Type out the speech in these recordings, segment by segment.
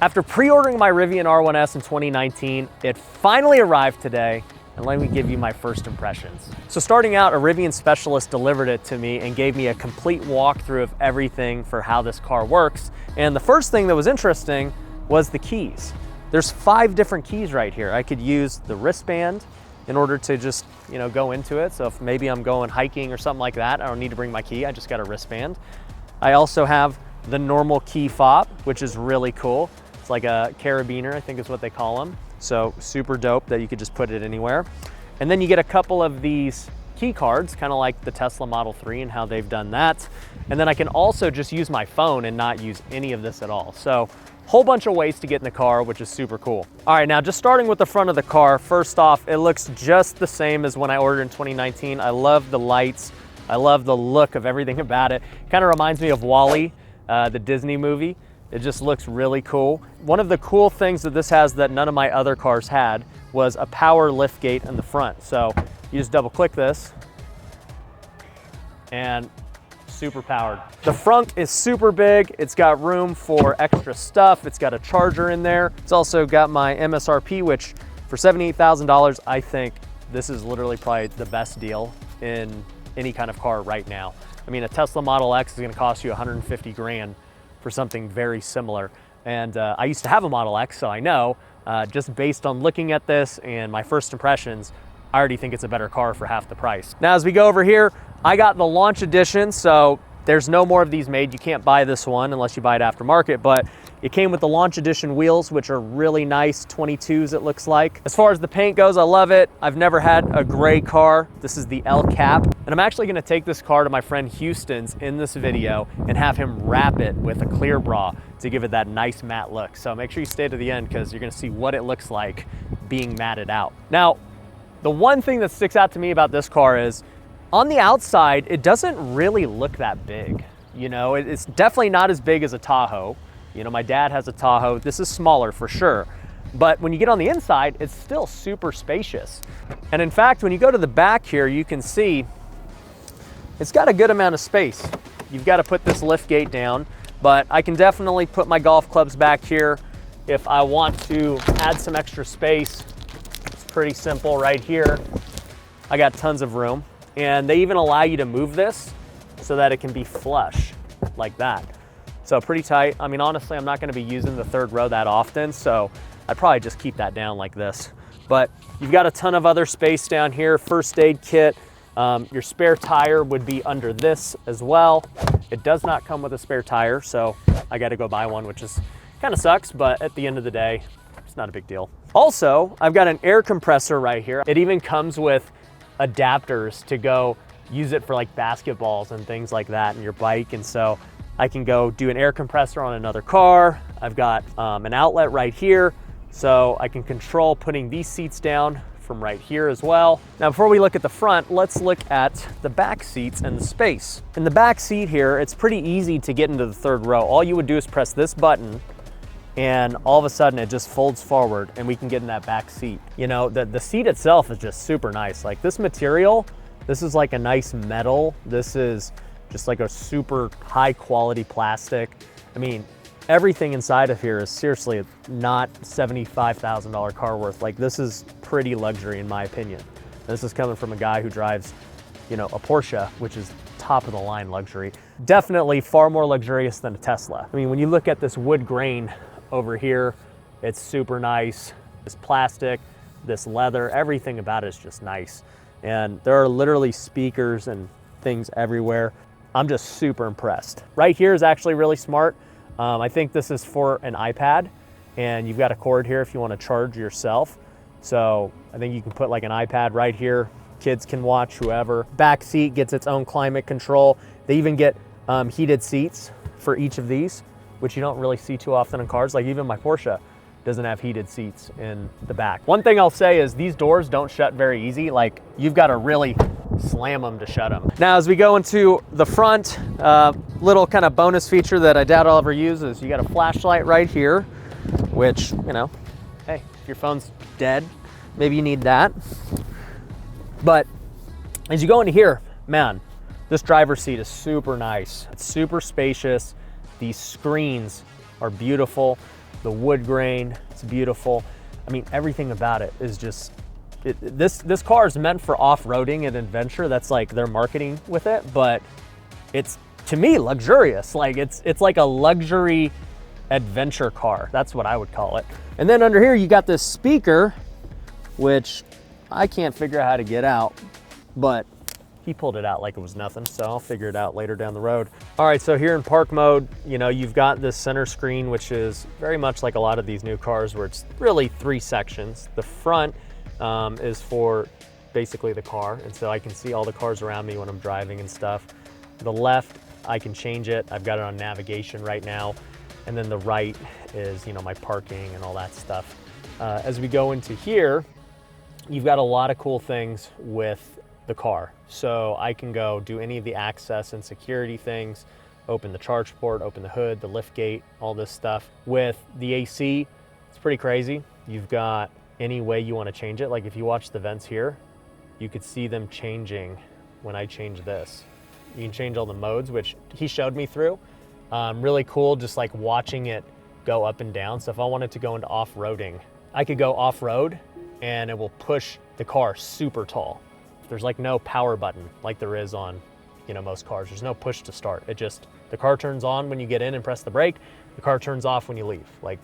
After pre-ordering my Rivian R1S in 2019, it finally arrived today, and let me give you my first impressions. So starting out, a Rivian specialist delivered it to me and gave me a complete walkthrough of everything for how this car works. And the first thing that was interesting was the keys. There's 5 different keys right here. I could use the wristband in order to just, go into it. So if maybe I'm going hiking or something like that, I don't need to bring my key, I just got a wristband. I also have the normal key fob, which is really cool. It's like a carabiner, I think is what they call them. So super dope that you could just put it anywhere. And then you get a couple of these key cards, kind of like the Tesla Model 3 and how they've done that. And then I can also just use my phone and not use any of this at all. So whole bunch of ways to get in the car, which is super cool. All right, now just starting with the front of the car, first off, it looks just the same as when I ordered in 2019. I love the lights. I love the look of everything about it. Kind of reminds me of WALL-E, the Disney movie. It just looks really cool. One of the cool things that this has that none of my other cars had was a power lift gate in the front. So you just double click this and super powered. The Frunk is super big. It's got room for extra stuff. It's got a charger in there. It's also got my MSRP, which for $78,000, I think this is literally probably the best deal in any kind of car right now. I mean, a Tesla Model X is gonna cost you 150 grand for something very similar. And I used to have a Model X, so I know, just based on looking at this and my first impressions, I already think it's a better car for half the price. Now, as we go over here, I got the launch edition, so there's no more of these made. You can't buy this one unless you buy it aftermarket, but it came with the launch edition wheels, which are really nice, 22s it looks like. As far as the paint goes, I love it. I've never had a gray car. This is the L cap. And I'm actually gonna take this car to my friend Houston's in this video and have him wrap it with a clear bra to give it that nice matte look. So make sure you stay to the end because you're gonna see what it looks like being matted out. Now, the one thing that sticks out to me about this car is on the outside, it doesn't really look that big. It's definitely not as big as a Tahoe. My dad has a Tahoe. This is smaller for sure. But when you get on the inside, it's still super spacious. And in fact, when you go to the back here, you can see it's got a good amount of space. You've got to put this lift gate down, but I can definitely put my golf clubs back here. If I want to add some extra space, it's pretty simple right here. I got tons of room. And they even allow you to move this so that it can be flush like that. So pretty tight. I mean, honestly, I'm not gonna be using the third row that often, so I'd probably just keep that down like this. But you've got a ton of other space down here, first aid kit. Your spare tire would be under this as well. It does not come with a spare tire, so I gotta go buy one, which is kind of sucks, but at the end of the day, it's not a big deal. Also, I've got an air compressor right here. It even comes with adapters to go use it for like basketballs and things like that in your bike. And so I can go do an air compressor on another car. I've got an outlet right here. So I can control putting these seats down from right here as well. Now, before we look at the front, let's look at the back seats and the space. In the back seat here, it's pretty easy to get into the third row. All you would do is press this button and all of a sudden it just folds forward and we can get in that back seat. The seat itself is just super nice. Like this material, this is like a nice metal. This is just like a super high quality plastic. I mean, everything inside of here is seriously not $75,000 car worth. Like this is pretty luxury in my opinion. This is coming from a guy who drives, a Porsche, which is top of the line luxury. Definitely far more luxurious than a Tesla. I mean, when you look at this wood grain over here, it's super nice. This plastic, this leather, everything about it is just nice. And there are literally speakers and things everywhere. I'm just super impressed. Right here is actually really smart. I think this is for an iPad and you've got a cord here if you want to charge yourself. So I think you can put like an iPad right here. Kids can watch, whoever. Back seat gets its own climate control. They even get heated seats for each of these, which you don't really see too often in cars. Like even my Porsche doesn't have heated seats in the back. One thing I'll say is these doors don't shut very easy. Like you've got to really slam them to shut them. Now, as we go into the front, little kind of bonus feature that I doubt I'll ever use is you got a flashlight right here, which, hey, if your phone's dead, maybe you need that. But as you go into here, man, this driver's seat is super nice. It's super spacious. These screens are beautiful. The wood grain, it's beautiful. I mean, everything about it is just, this car is meant for off-roading and adventure. That's like their marketing with it, but it's, to me, luxurious. Like it's like a luxury adventure car. That's what I would call it. And then under here, you got this speaker, which I can't figure out how to get out, but he pulled it out like it was nothing, so I'll figure it out later down the road. All right, so here in park mode, you know, you've got this center screen, which is very much like a lot of these new cars where it's really 3 sections. The front is for basically the car, and so I can see all the cars around me when I'm driving and stuff. The left, I can change it. I've got it on navigation right now. And then the right is, you know, my parking and all that stuff. As we go into here, you've got a lot of cool things with the car. So I can go do any of the access and security things, open the charge port, open the hood, the lift gate, all this stuff. With the AC, it's pretty crazy. You've got any way you want to change it. Like if you watch the vents here, you could see them changing when I change this. You can change all the modes, which he showed me through. Really cool, just like watching it go up and down. So if I wanted to go into off-roading, I could go off-road and it will push the car super tall. There's like no power button like there is on, you know, most cars. There's no push to start. It just, the car turns on when you get in and press the brake. The car turns off when you leave. Like,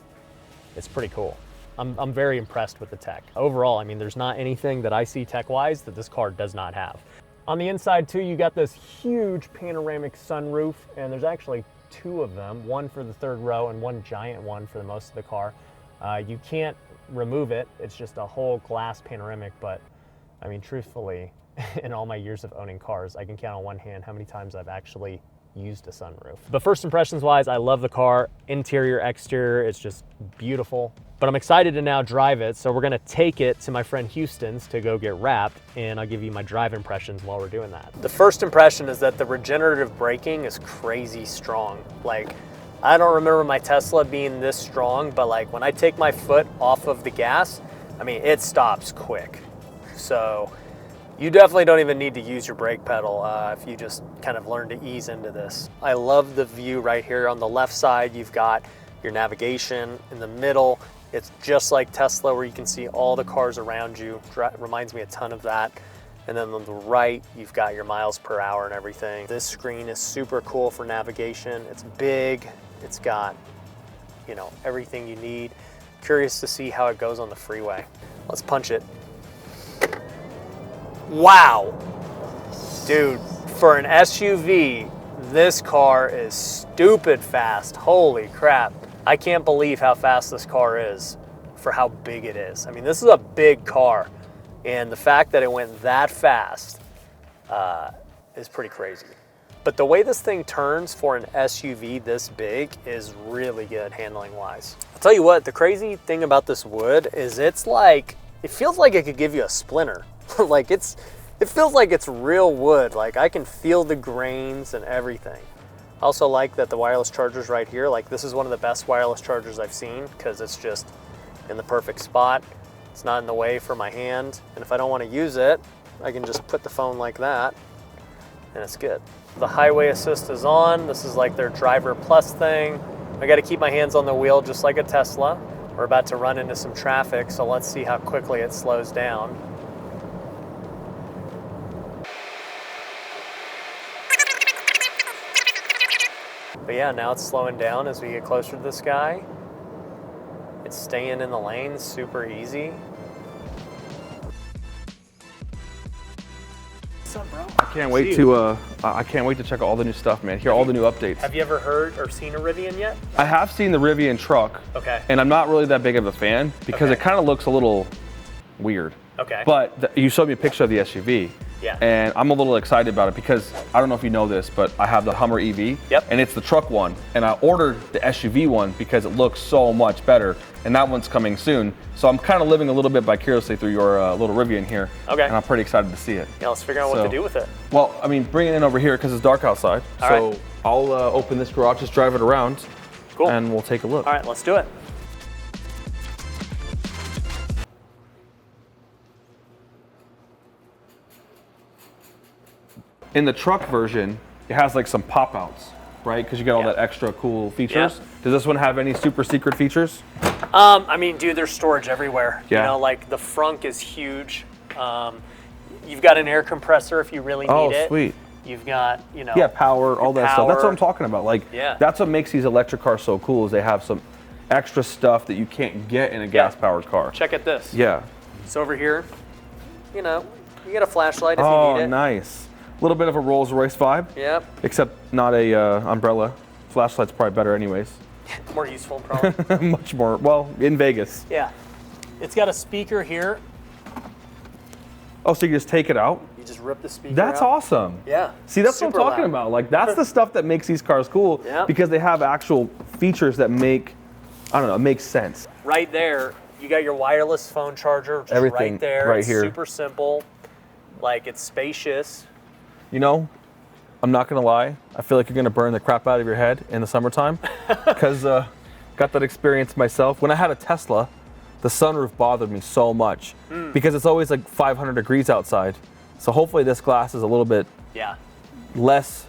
it's pretty cool. I'm very impressed with the tech. Overall, I mean, there's not anything that I see tech-wise that this car does not have. On the inside too, you got this huge panoramic sunroof, and there's actually 2 of them, one for the 3rd row and one giant one for the most of the car. You can't remove it. It's just a whole glass panoramic, but I mean, truthfully, in all my years of owning cars, I can count on one hand how many times I've actually used a sunroof. But first impressions wise, I love the car. Interior, exterior, it's just beautiful. But I'm excited to now drive it, so we're gonna take it to my friend Houston's to go get wrapped, and I'll give you my drive impressions while we're doing that. The first impression is that the regenerative braking is crazy strong. Like, I don't remember my Tesla being this strong, but like when I take my foot off of the gas, I mean, it stops quick. So you definitely don't even need to use your brake pedal if you just kind of learn to ease into this. I love the view right here. On the left side, you've got your navigation. In the middle, it's just like Tesla where you can see all the cars around you. Reminds me a ton of that. And then on the right, you've got your miles per hour and everything. This screen is super cool for navigation. It's big. It's got, you know, everything you need. Curious to see how it goes on the freeway. Let's punch it. Wow. Dude, for an SUV, this car is stupid fast. Holy crap. I can't believe how fast this car is for how big it is. I mean, this is a big car, and the fact that it went that fast is pretty crazy. But the way this thing turns for an SUV this big is really good handling wise. I'll tell you what, the crazy thing about this wood is it's like, it feels like it could give you a splinter. Like it feels like it's real wood. Like I can feel the grains and everything. I also like that the wireless charger's right here. Like this is one of the best wireless chargers I've seen because it's just in the perfect spot. It's not in the way for my hand. And if I don't want to use it, I can just put the phone like that and it's good. The highway assist is on. This is like their driver plus thing. I got to keep my hands on the wheel just like a Tesla. We're about to run into some traffic, so let's see how quickly it slows down. But yeah, now it's slowing down as we get closer to this guy. It's staying in the lane, super easy. What's up, bro? I can't wait to check out all the new stuff, man. Hear all the new updates. Have you ever heard or seen a Rivian yet? I have seen the Rivian truck. Okay. And I'm not really that big of a fan because it kind of looks a little weird. Okay. But you showed me a picture of the SUV. Yeah. And I'm a little excited about it because I don't know if you know this, but I have the Hummer EV. Yep. And it's the truck one. And I ordered the SUV one because it looks so much better. And that one's coming soon. So I'm kind of living a little bit vicariously through your little Rivian here. Okay. And I'm pretty excited to see it. Yeah, let's figure out what to do with it. Well, I mean, bring it in over here because it's dark outside. All right. I'll open this garage, just drive it around. Cool. And we'll take a look. All right, let's do it. In the truck version, it has like some pop outs. right? Because you got all that extra cool features. Does this one have any super secret features? I mean, dude, there's storage everywhere. Yeah. You know, like the Frunk is huge. You've got an air compressor if you really need it. Oh, sweet. You've got, you know. Yeah, power, all that stuff. That's what I'm talking about. Like, Yeah. that's what makes these electric cars so cool is they have some extra stuff that you can't get in a gas-powered car. Check out this. Yeah. So over here, you know, you get a flashlight if you need it. Oh, nice. A little bit of a Rolls-Royce vibe. Yep. Except not a umbrella. Flashlight's probably better anyways. More useful, probably. Much more, well, in Vegas. Yeah. It's got a speaker here. Oh, so you just take it out? You just rip the speaker That's out. awesome. Yeah. See, that's Super what I'm talking loud. about. Like, that's the stuff that makes these cars cool because they have actual features that make, I don't know, it makes sense. Right there, you got your wireless phone charger just Everything right there. right It's here. super simple. Like, it's spacious. You know, I'm not gonna lie. I feel like you're gonna burn the crap out of your head in the summertime because got that experience myself. When I had a Tesla, the sunroof bothered me so much because it's always like 500 degrees outside. So hopefully this glass is a little bit less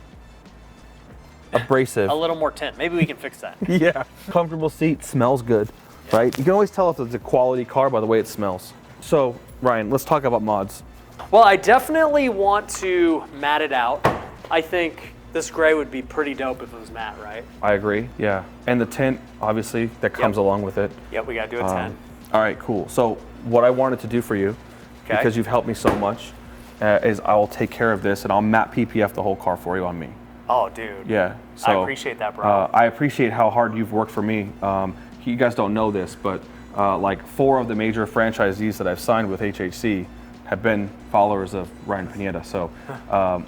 abrasive. A little more tint. Maybe we can fix that. Yeah, comfortable seat, smells good, right? You can always tell if it's a quality car by the way it smells. So Ryan, let's talk about mods. Well, I definitely want to matte it out. I think this gray would be pretty dope if it was matte, right? I agree, yeah. And the tint, obviously, that comes along with it. Yep, we gotta do a 10. All right, cool. So what I wanted to do for you, because you've helped me so much, is I will take care of this and I'll matte PPF the whole car for you on me. Oh, dude. Yeah. So, I appreciate that, bro. I appreciate how hard you've worked for me. You guys don't know this, but like 4 of the major franchisees that I've signed with HHC have been followers of Ryan Pineda. So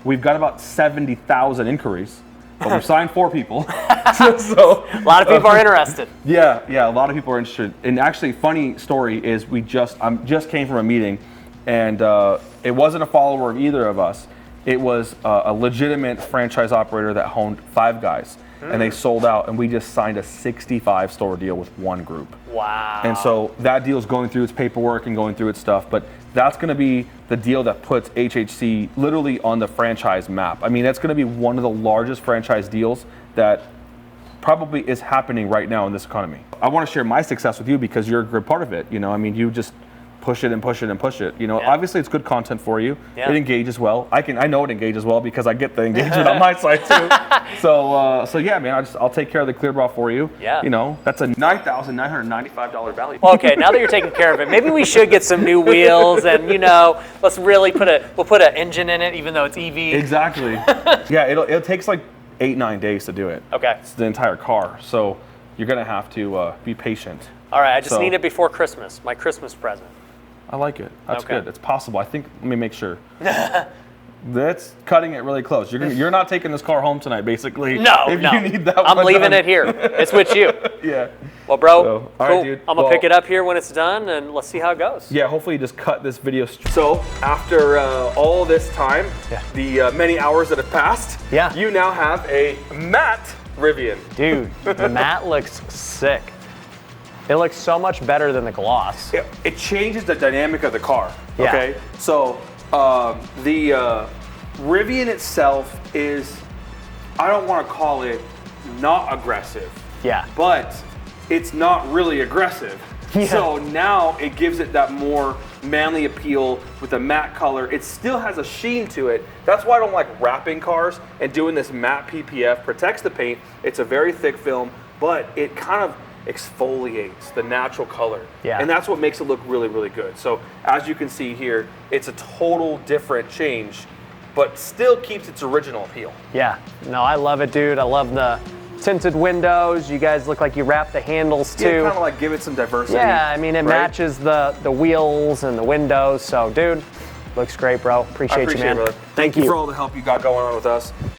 we've got about 70,000 inquiries, but we've signed 4 people. So a lot of people are interested. Yeah, a lot of people are interested. And actually, funny story is I just came from a meeting, and it wasn't a follower of either of us. It was a legitimate franchise operator that owned 5 guys, and they sold out, and we just signed a 65 store deal with one group. Wow. And so that deal is going through its paperwork and going through its stuff, but that's going to be the deal that puts HHC literally on the franchise map. I mean, that's going to be one of the largest franchise deals that probably is happening right now in this economy. I want to share my success with you because you're a good part of it. You know, I mean, you just push it and push it and push it. You know, obviously it's good content for you. Yeah. It engages well. I know it engages well because I get the engagement on my side too. So yeah, man, I'll take care of the clear bra for you. Yeah. You know, that's a $9,995 value. Well, okay, now that you're taking care of it, maybe we should get some new wheels and, you know, let's really we'll put an engine in it even though it's EV. Exactly. Yeah, it takes like 8-9 days to do it. Okay. It's the entire car. So you're gonna have to be patient. All right, I just need it before Christmas, my Christmas present. I like it. That's good. It's possible. I think. Let me make sure. That's cutting it really close. You're not taking this car home tonight, basically. No, if no. you need that I'm one leaving done. it here. It's with you. Yeah. Well, bro, So, all cool. right, dude. I'm gonna pick it up here when it's done, and let's see how it goes. Yeah. Hopefully, you just cut this video. So after all this time, the many hours that have passed, you now have a matte Rivian. Dude, the matte looks sick. It looks so much better than the gloss. It changes the dynamic of the car. Okay. So the Rivian itself is, I don't want to call it not aggressive. Yeah. But it's not really aggressive. Yeah. So now it gives it that more manly appeal with a matte color. It still has a sheen to it. That's why I don't like wrapping cars and doing this matte PPF. Protects the paint. It's a very thick film, but it kind of exfoliates the natural color. Yeah. And that's what makes it look really, really good. So as you can see here, it's a total different change, but still keeps its original appeal. Yeah, no, I love it, dude. I love the tinted windows. You guys look like you wrapped the handles too. Yeah, kind of like give it some diversity. Yeah, I mean, it matches the wheels and the windows. So dude, looks great, bro. Appreciate you, man. It, brother. Thank you for all the help you got going on with us.